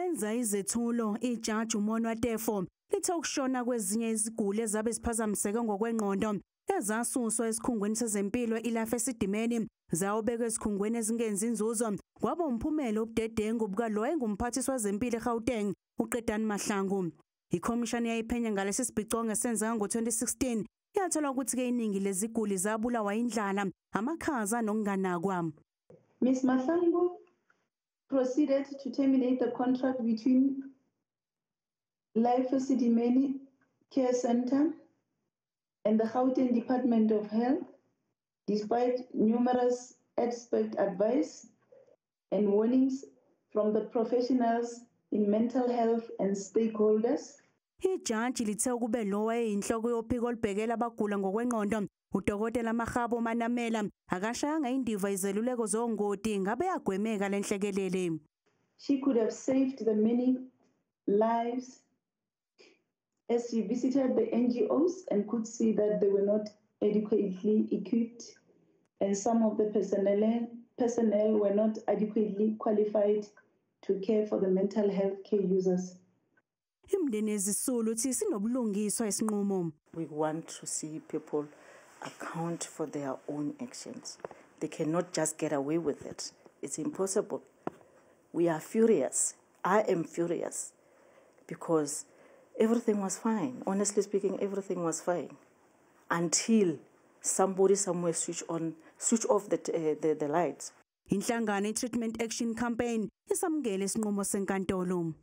Lenza izethulo ijaji uMonwa Tefo lithe ukushona kwezinye iziguli ezabe ziphazamiseke ngokwengqondo ezasuswa esikhungweni sezempilo ilafe esidimeni zawubekwe esikhungweni ezingenzi inzuzo kwaba umphumela obudedengu bukalo engumphathiswa wezempilo eGauteng uQedani Mahlangu. Ikhomishani yayiphenya ngalesi sibhicongo esenzeka ngo-2016 yathola ukuthi ke iningi leziguli zabulawa indlala, amakhaza nokunganakwa. Ms. Mahlangu proceeded to terminate the contract between Life Esidimeni Care Center and the Gauteng Department of Health, despite numerous expert advice and warnings from the professionals in mental health and stakeholders. Ijaji lithe kube lo wayeyinhloko yophiko olubhekela abagula ngokwengqondo uDokotela Magabo Manamela akashayanga indiva izeluleko zongoti ngabe yagwemeka lenhlekelele. She could have saved the many lives as she visited the NGOs and could see that they were not adequately equipped and some of the personnel were not adequately qualified to care for the mental health care users. Imndeni ezisulu uthi sinobulungiswa isinqumo. We want to see people account for their own actions. They cannot just get away with it. It's impossible. We are furious. I am furious because everything was fine. Honestly speaking, everything was fine until somebody somewhere switch off the lights. Inhlangano iTreatment Action Campaign isamukele isinqumo senkantolo.